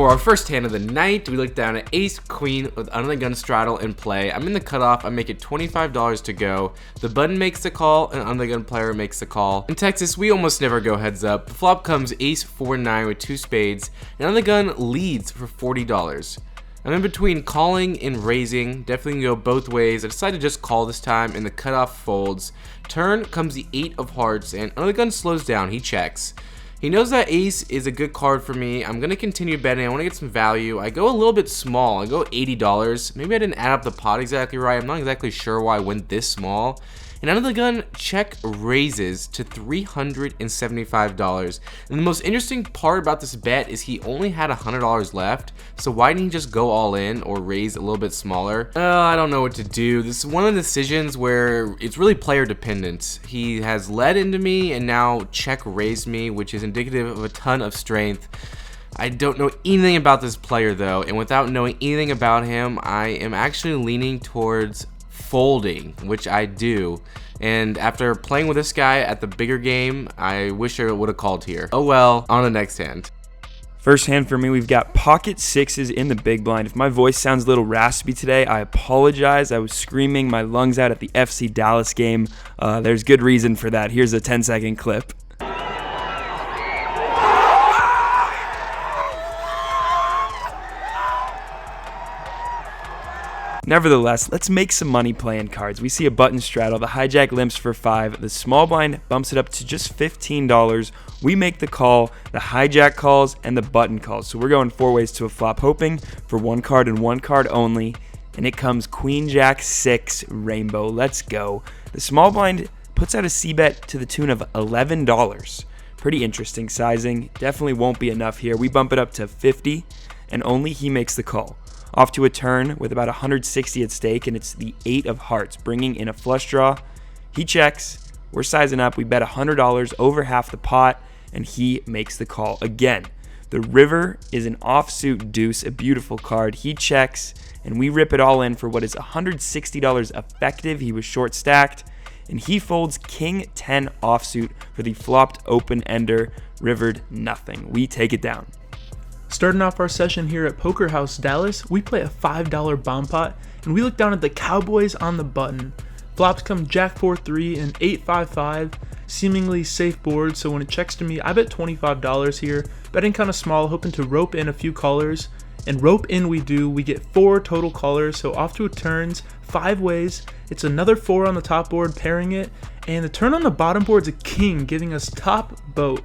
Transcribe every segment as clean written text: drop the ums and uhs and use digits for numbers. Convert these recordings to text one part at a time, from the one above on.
For our first hand of the night, we look down at ace queen with under the gun straddle in play. I'm in the cutoff. I make it $25 to go. The button makes the call and under the gun player makes the call. In Texas, we almost never go heads up. The flop comes ace 4-9 with 2 spades, and under the gun leads for $40. I'm in between calling and raising. Definitely can go both ways. I decided to just call this time, and the cutoff folds. Turn comes the 8 of hearts, and under the gun slows down. He checks. He knows that ace is a good card for me. I'm going to continue betting. I want to get some value. I go a little bit small. I go $80. Maybe I didn't add up the pot exactly right. I'm not exactly sure why I went this small. And under the gun, check raises to $375. And the most interesting part about this bet is he only had $100 left. So why didn't he just go all in or raise a little bit smaller? I don't know what to do. This is one of the decisions where it's really player dependent. He has led into me and now check raised me, which is indicative of a ton of strength. I don't know anything about this player though, and without knowing anything about him, I am actually leaning towards folding, which I do. And after playing with this guy at the bigger game, I wish I would have called here. Oh well, on the next hand. First hand for me, we've got pocket sixes in the big blind. If my voice sounds a little raspy today, I apologize. I was screaming my lungs out at the FC Dallas game. There's good reason for that. Here's a 10-second clip. Nevertheless, let's make some money playing cards. We see a button straddle, the hijack limps for 5, the small blind bumps it up to just $15. We make the call, the hijack calls, and the button calls. So we're going 4 ways to a flop, hoping for 1 card and 1 card only, and it comes queen jack 6 rainbow. Let's go. The small blind puts out a c-bet to the tune of $11. Pretty interesting sizing. Definitely won't be enough here. We bump it up to 50, and only he makes the call. Off to a turn with about 160 at stake, and it's the 8 of hearts, bringing in a flush draw. He checks. We're sizing up. We bet $100 over half the pot, and he makes the call again. The river is an offsuit deuce, a beautiful card. He checks, and we rip it all in for what is $160 effective. He was short stacked, and he folds king 10 offsuit for the flopped open ender, rivered nothing. We take it down. Starting off our session here at Poker House Dallas, we play a $5 bomb pot, and we look down at the Cowboys on the button. Flops come Jack 4-3 and 8-5-5, seemingly safe board, so when it checks to me, I bet $25 here, betting kind of small, hoping to rope in a few callers, and rope in we do. We get 4 total callers, so off to a turns, 5 ways. It's another 4 on the top board, pairing it, and the turn on the bottom board's a king, giving us top boat.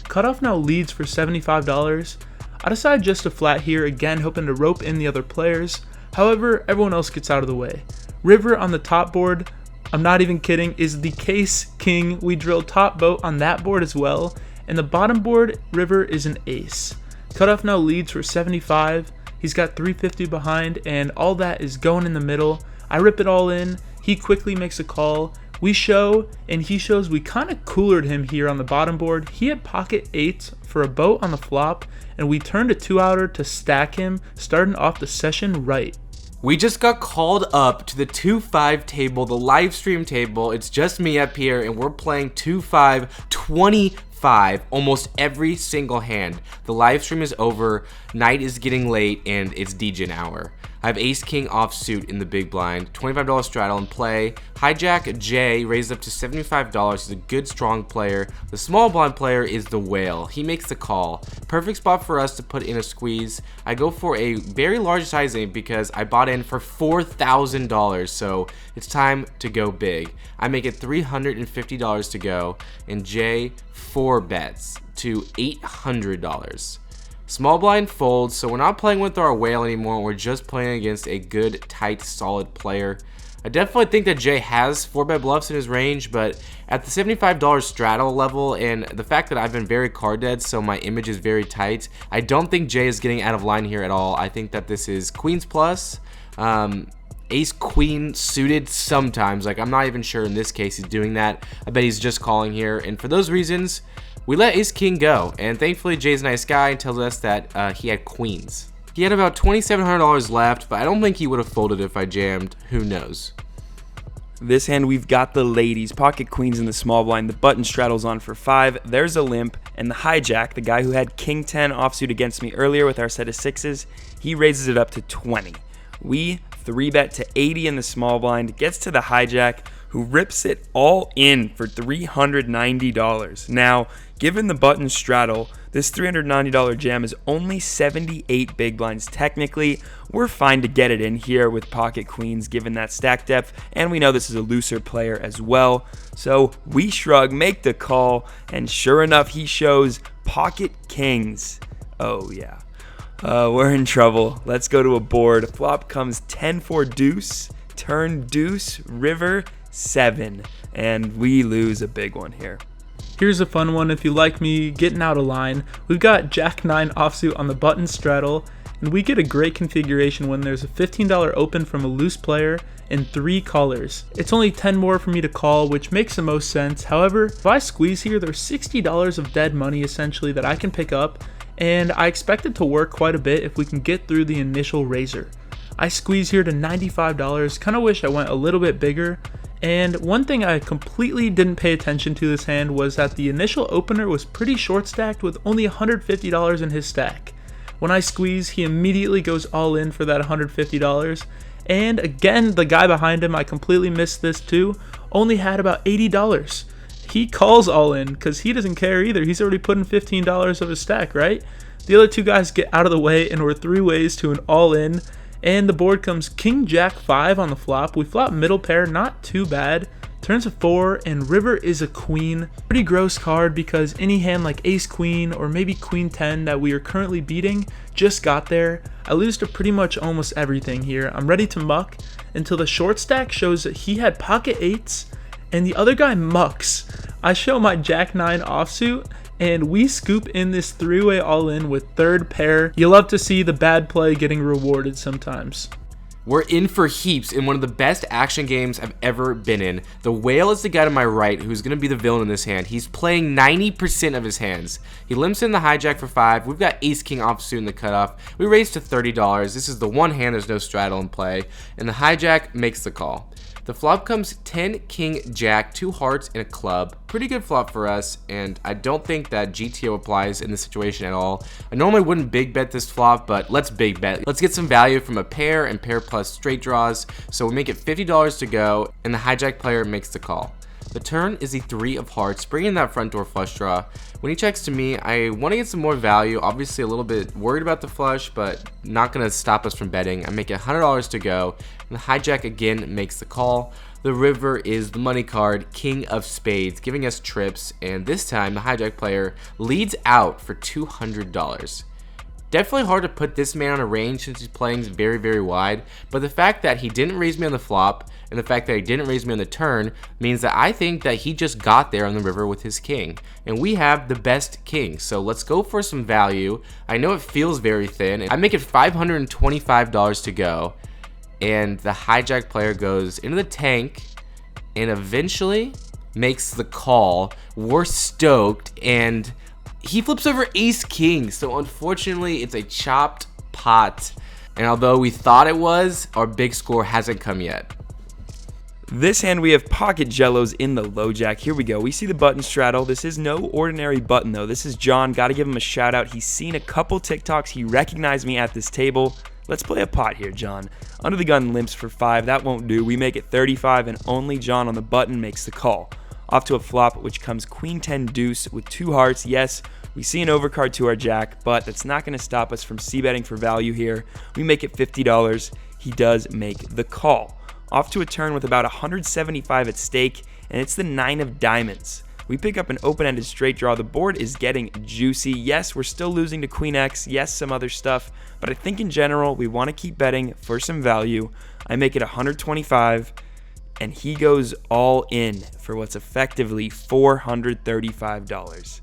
Cutoff now leads for $75. I decide just to flat here, again hoping to rope in the other players. However, everyone else gets out of the way. River on the top board, I'm not even kidding, is the case king. We drill top boat on that board as well. And the bottom board, river, is an ace. Cutoff now leads for 75. He's got 350 behind, and all that is going in the middle. I rip it all in. He quickly makes a call. We show, and he shows we kind of coolered him here on the bottom board. He had pocket 8s for a boat on the flop, and we turned a 2-outer to stack him, starting off the session right. We just got called up to the 2-5 table, the live stream table. It's just me up here, and we're playing 2-5, 25 almost every single hand. The live stream is over, night is getting late, and it's degen hour. I have ace king offsuit in the big blind, $25 straddle in play. Hijack J raised up to $75. He's a good strong player. The small blind player is the whale. He makes the call. Perfect spot for us to put in a squeeze. I go for a very large sizing because I bought in for $4,000, so it's time to go big. I make it $350 to go, and J 4 bets to $800. Small blind folds, so we're not playing with our whale anymore. We're just playing against a good, tight, solid player. I definitely think that Jay has 4-bet bluffs in his range, but at the $75 straddle level and the fact that I've been very card dead, so my image is very tight, I don't think Jay is getting out of line here at all. I think that this is queens plus, ace queen suited sometimes. Like, I'm not even sure in this case he's doing that. I bet he's just calling here, and for those reasons, we let ace king go, and thankfully Jay's a nice guy and tells us that he had queens. He had about $2,700 left, but I don't think he would have folded if I jammed. Who knows? This hand, we've got the ladies, pocket queens in the small blind. The button straddles on for 5. There's a limp, and the hijack, the guy who had king 10 offsuit against me earlier with our set of 6s, he raises it up to 20. We 3-bet to 80 in the small blind, gets to the hijack, who rips it all in for $390. Now, given the button straddle, this $390 jam is only 78 big blinds. Technically, we're fine to get it in here with pocket queens given that stack depth, and we know this is a looser player as well. So we shrug, make the call, and sure enough, he shows pocket kings. Oh yeah. We're in trouble. Let's go to a board. Flop comes 10-4 deuce, turn deuce, river, 7, and we lose a big one here. Here's a fun one if you like me getting out of line. We've got Jack 9 offsuit on the button straddle, and we get a great configuration when there's a $15 open from a loose player and 3 callers. It's only 10 more for me to call, which makes the most sense. However, if I squeeze here, there's $60 of dead money essentially that I can pick up, and I expect it to work quite a bit if we can get through the initial raiser. I squeeze here to $95, kind of wish I went a little bit bigger. And one thing I completely didn't pay attention to this hand was that the initial opener was pretty short stacked with only $150 in his stack. When I squeeze, he immediately goes all in for that $150. And again, the guy behind him, I completely missed this too, only had about $80. He calls all in because he doesn't care either. He's already put in $15 of his stack, right? The other 2 guys get out of the way and we're 3 ways to an all in. And the board comes king jack 5 on the flop. We flop middle pair, not too bad. Turns a 4 and river is a queen. Pretty gross card because any hand like ace queen or maybe queen 10 that we are currently beating just got there. I lose to pretty much almost everything here. I'm ready to muck until the short stack shows that he had pocket 8s and the other guy mucks. I show my jack 9 offsuit and we scoop in this 3-way all-in with 3rd pair. You love to see the bad play getting rewarded sometimes. We're in for heaps in one of the best action games I've ever been in. The whale is the guy to my right who's going to be the villain in this hand. He's playing 90% of his hands. He limps in the hijack for 5. We've got ace-king offsuit in the cutoff. We raise to $30. This is the one hand there's no straddle in play. And the hijack makes the call. The flop comes 10 king jack, 2 hearts, and a club. Pretty good flop for us, and I don't think that GTO applies in this situation at all. I normally wouldn't big bet this flop, but let's big bet. Let's get some value from a pair and pair plus straight draws. So we make it $50 to go, and the hijack player makes the call. The turn is the 3 of hearts, bringing that front door flush draw. When he checks to me, I want to get some more value. Obviously a little bit worried about the flush, but not going to stop us from betting. I make it $100 to go, and the hijack again makes the call. The river is the money card, king of spades, giving us trips, and this time the hijack player leads out for $200. Definitely hard to put this man on a range since he's playing very, very wide, but the fact that he didn't raise me on the flop and the fact that he didn't raise me on the turn means that I think that he just got there on the river with his king, and we have the best king. So let's go for some value. I know it feels very thin. I make it $525 to go, and the hijack player goes into the tank and eventually makes the call. We're stoked, and he flips over ace king, so unfortunately it's a chopped pot, and although we thought it was, our big score hasn't come yet. This hand we have pocket jellos in the low jack. Here we go. We see the button straddle. This is no ordinary button though. This is John. Got to give him a shout out. He's seen a couple TikToks. He recognized me at this table. Let's play a pot here, John. Under the gun limps for 5. That won't do. We make it 35 and only John on the button makes the call. Off to a flop, which comes queen 10 deuce with 2 hearts. Yes, we see an overcard to our jack, but that's not going to stop us from c-betting for value here. We make it $50. He does make the call. Off to a turn with about 175 at stake, and it's the 9 of diamonds. We pick up an open-ended straight draw. The board is getting juicy. Yes, we're still losing to queen X. Yes, some other stuff, but I think in general, we want to keep betting for some value. I make it 125. And he goes all in for what's effectively $435.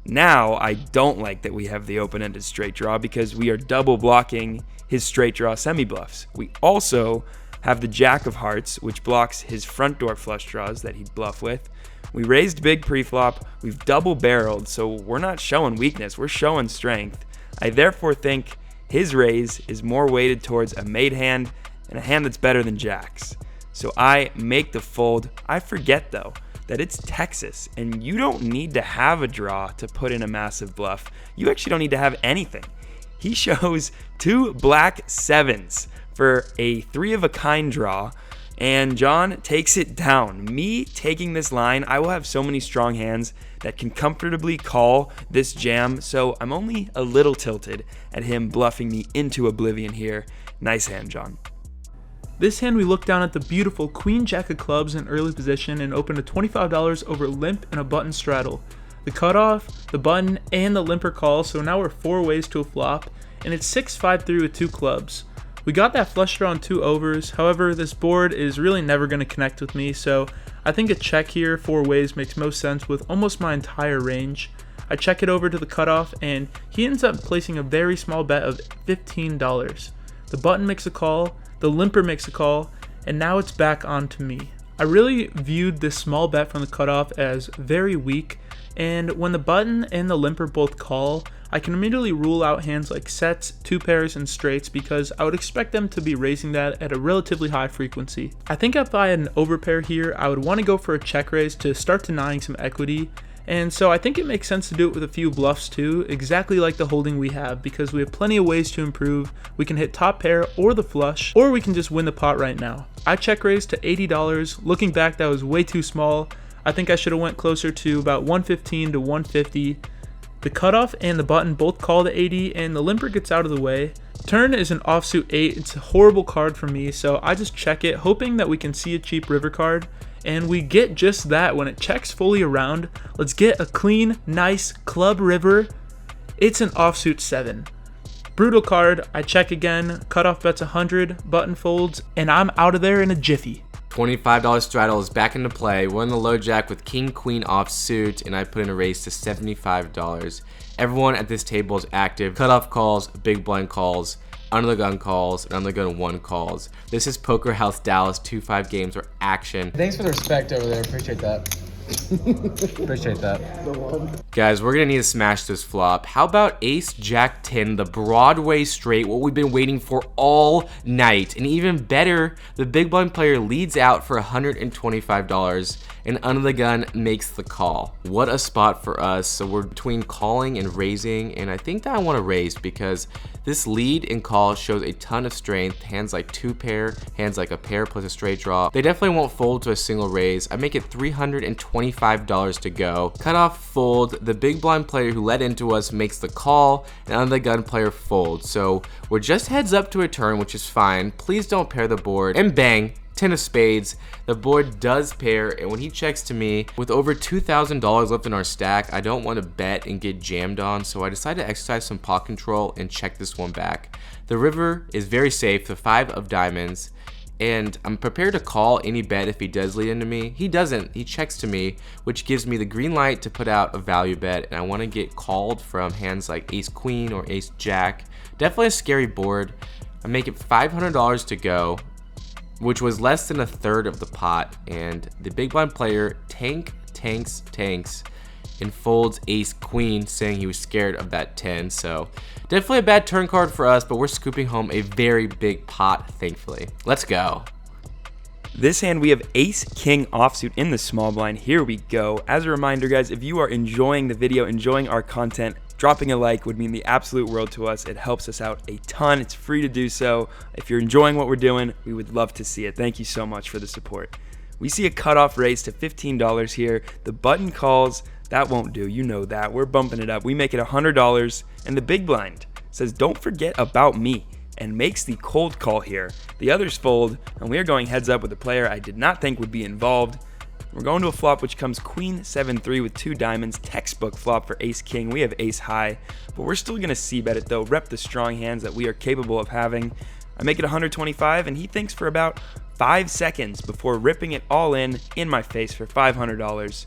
Now, I don't like that we have the open-ended straight draw because we are double blocking his straight draw semi-bluffs. We also have the jack of hearts, which blocks his front door flush draws that he'd bluff with. We raised big pre-flop, we've double barreled, so we're not showing weakness, we're showing strength. I therefore think his raise is more weighted towards a made hand and a hand that's better than jacks. So I make the fold. I forget though that it's Texas and you don't need to have a draw to put in a massive bluff. You actually don't need to have anything. He shows 2 black 7s for a 3 of a kind draw, and John takes it down. Me taking this line, I will have so many strong hands that can comfortably call this jam, so I'm only a little tilted at him bluffing me into oblivion here. Nice hand, John. This hand we looked down at the beautiful Queen Jack of clubs in early position and opened a $25 over limp and a button straddle. The cutoff, the button, and the limper call, so now we're 4 ways to a flop, and it's 6-5-3 with 2 clubs. We got that flush draw on 2 overs, however this board is really never going to connect with me, so I think a check here 4 ways makes most sense with almost my entire range. I check it over to the cutoff, and he ends up placing a very small bet of $15. The button makes a call, the limper makes a call, and now it's back on to me. I really viewed this small bet from the cutoff as very weak, and when the button and the limper both call, I can immediately rule out hands like sets, 2 pairs, and straights because I would expect them to be raising that at a relatively high frequency. I think if I had an overpair here, I would want to go for a check raise to start denying some equity, and so I think it makes sense to do it with a few bluffs too, exactly like the holding we have, because we have plenty of ways to improve. We can hit top pair or the flush, or we can just win the pot right now. I check raised to $80. Looking back, that was way too small. I think I should have went closer to about 115 to 150. The cutoff and the button both call to 80, and the limper gets out of the way. Turn is an offsuit 8. It's a horrible card for me, so I just check it, hoping that we can see a cheap river card. And we get just that when it checks fully around. Let's get a clean, nice club river. It's an offsuit 7. Brutal card. I check again. Cutoff bets 100. Button folds, and I'm out of there in a jiffy. $25 straddle is back into play. We're in the low jack with king queen offsuit, and I put in a raise to $75. Everyone at this table is active. Cutoff calls, big blind calls, under the gun calls, and under the gun 1 calls. This is Poker House Dallas 2-5 games or action. Thanks for the respect over there. Appreciate that. Appreciate that. Guys, we're gonna need to smash this flop. How about ace jack 10, the Broadway straight, what we've been waiting for all night. And even better, the big blind player leads out for $125 and under the gun makes the call. What a spot for us. So we're between calling and raising, and I think that I want to raise because this lead and call shows a ton of strength. Hands like 2 pair, hands like a pair plus a straight draw. They definitely won't fold to a single raise. I make it $325 to go. Cutoff fold, the big blind player who led into us makes the call, and under the gun player folds. So we're just heads up to a turn, which is fine. Please don't pair the board, and bang, 10 of spades. The board does pair, and when he checks to me, with over $2,000 left in our stack, I don't want to bet and get jammed on, so I decided to exercise some pot control and check this one back. The river is very safe, the 5 of diamonds, and I'm prepared to call any bet if he does lead into me. He doesn't, he checks to me, which gives me the green light to put out a value bet, and I want to get called from hands like ace queen or ace jack. Definitely a scary board. I make it $500 to go, which was less than a third of the pot, and the big blind player tanks, and folds ace queen, saying he was scared of that 10. So definitely a bad turn card for us, but we're scooping home a very big pot, thankfully. Let's go. This hand, we have ace king offsuit in the small blind. Here we go. As a reminder, guys, if you are enjoying the video, enjoying our content, dropping a like would mean the absolute world to us. It helps us out a ton. It's free to do so. If you're enjoying what we're doing, we would love to see it. Thank you so much for the support. We see a cutoff raise to $15 here. The button calls. That won't do. You know that. We're bumping it up. We make it $100, and the big blind says, "Don't forget about me," and makes the cold call here. The others fold, and we are going heads up with a player I did not think would be involved. We're going to a flop which comes queen 7-3 with 2 diamonds, textbook flop for ace king. We have ace high, but we're still going to c-bet it though, rep the strong hands that we are capable of having. I make it 125, and he thinks for about 5 seconds before ripping it all in my face for $500.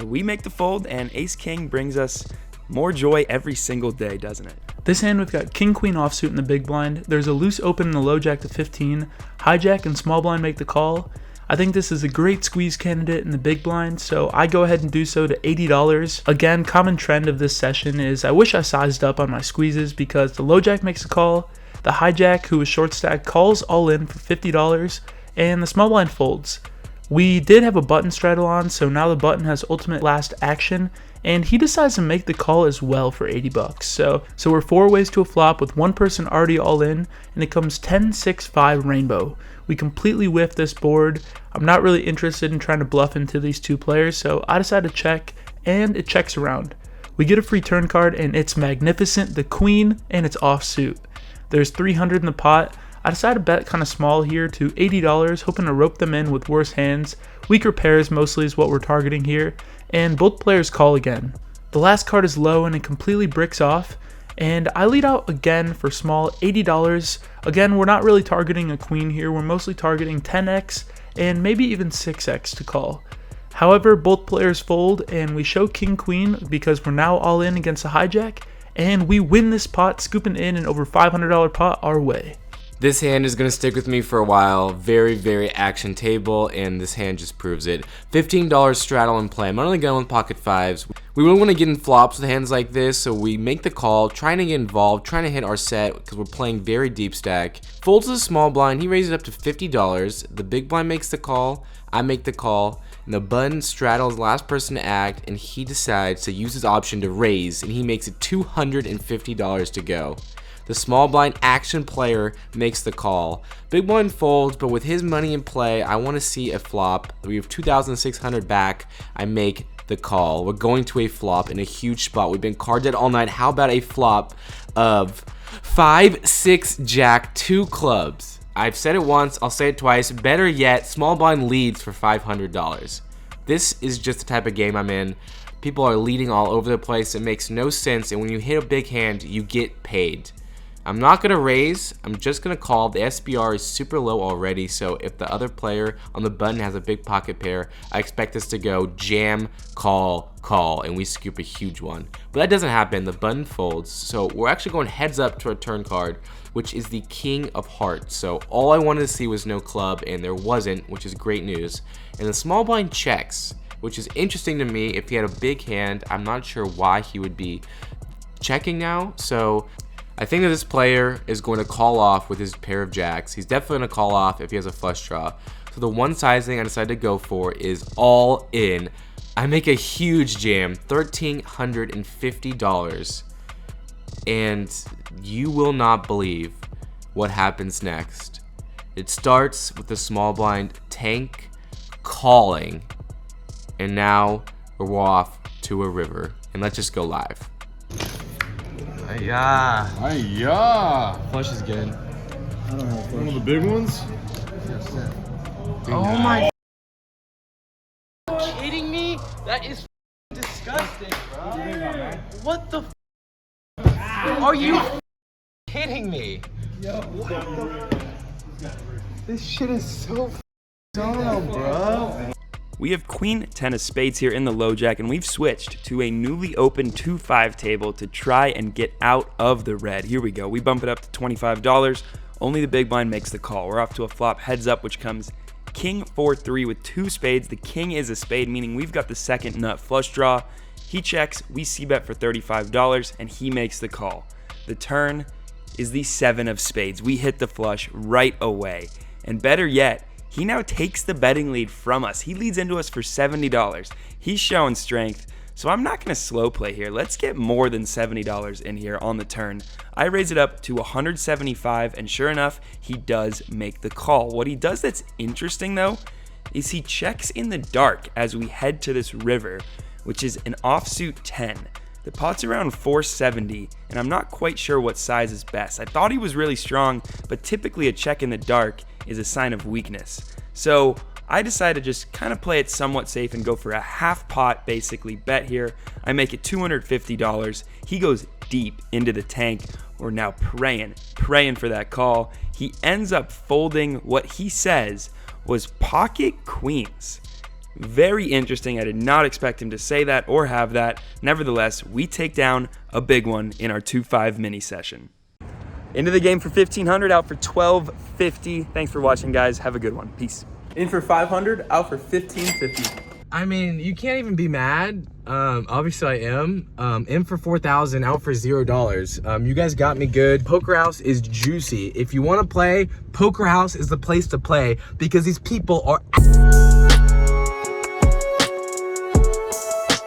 We make the fold, and ace king brings us more joy every single day, doesn't it? This hand, we've got king queen offsuit in the big blind. There's a loose open in the low jack to 15. Hijack and small blind make the call. I think this is a great squeeze candidate in the big blind, so I go ahead and do so to $80. Again, common trend of this session is I wish I sized up on my squeezes because the low jack makes a call, the hijack, who is short stack, calls all in for $50, and the small blind folds. We did have a button straddle on, so now the button has ultimate last action, and he decides to make the call as well for 80 bucks. So we're 4 ways to a flop with one person already all in, and it comes 10-6-5 rainbow. We completely whiff this board. I'm not really interested in trying to bluff into these 2 players, so I decide to check, and it checks around. We get a free turn card, and it's magnificent, the queen, and it's offsuit. There's 300 in the pot. I decided to bet kind of small here to $80, hoping to rope them in with worse hands. Weaker pairs mostly is what we're targeting here, and both players call again. The last card is low and it completely bricks off, and I lead out again for small $80. Again, we're not really targeting a queen here, we're mostly targeting 10x and maybe even 6x to call. However, both players fold and we show king queen because we're now all in against a hijack, and we win this pot, scooping in an over $500 pot our way. This hand is going to stick with me for a while. Very, very action table, and this hand just proves it. $15 straddle and play. I'm only going with pocket fives. We really want to get in flops with hands like this, so we make the call, trying to get involved, trying to hit our set because we're playing very deep stack. Folds to the small blind. He raises it up to $50. The big blind makes the call. I make the call. And the button straddles the last person to act, and he decides to use his option to raise, and he makes it $250 to go. The small blind action player makes the call. Big blind folds, but with his money in play, I want to see a flop. We have 2,600 back. I make the call. We're going to a flop in a huge spot. We've been card dead all night. How about a flop of 5-6 jack, 2 clubs? I've said it once, I'll say it twice. Better yet, small blind leads for $500. This is just the type of game I'm in. People are leading all over the place. It makes no sense, and when you hit a big hand, you get paid. I'm not going to raise, I'm just going to call. The SBR is super low already, so if the other player on the button has a big pocket pair, I expect this to go jam, call, call, and we scoop a huge one. But that doesn't happen, the button folds, so we're actually going heads up to a turn card, which is the king of hearts. So all I wanted to see was no club, and there wasn't, which is great news. And the small blind checks, which is interesting to me. If he had a big hand, I'm not sure why he would be checking now, so I think that this player is going to call off with his pair of jacks. He's definitely going to call off if he has a flush draw. So the one sizing I decided to go for is all in. I make a huge jam, $1,350. And you will not believe what happens next. It starts with the small blind tank calling. And now we're off to a river. And let's just go live. Yeah. Flush is good. One of the big ones? Oh my! Kidding me? That is disgusting, bro. What the? Are you kidding me? Yo, this shit is so dumb, bro. We have queen 10 of spades here in the low jack, and we've switched to a newly opened 2-5 table to try and get out of the red. Here we go. We bump it up to $25. Only the big blind makes the call. We're off to a flop heads up, which comes king 4-3 with 2 spades. The king is a spade, meaning we've got the second nut flush draw. He checks, we c-bet for $35, and he makes the call. The turn is the 7 of spades. We hit the flush right away. And better yet, he now takes the betting lead from us. He leads into us for $70. He's showing strength, so I'm not going to slow play here. Let's get more than $70 in here on the turn. I raise it up to $175, and sure enough, he does make the call. What he does that's interesting, though, is he checks in the dark as we head to this river, which is an offsuit 10. The pot's around 470, and I'm not quite sure what size is best. I thought he was really strong, but typically a check in the dark is a sign of weakness. So I decided to just kind of play it somewhat safe and go for a half pot, basically, bet here. I make it $250. He goes deep into the tank. We're now praying for that call. He ends up folding what he says was pocket queens. Very interesting. I did not expect him to say that or have that. Nevertheless, we take down a big one in our 2-5 mini session. Into the game for $1,500, out for $1,250. Thanks for watching, guys. Have a good one. Peace. In for $500, out for $1,550. I mean, you can't even be mad. Obviously I am. In for 4,000, out for $0. You guys got me good. Poker House is juicy. If you want to play, Poker House is the place to play because these people are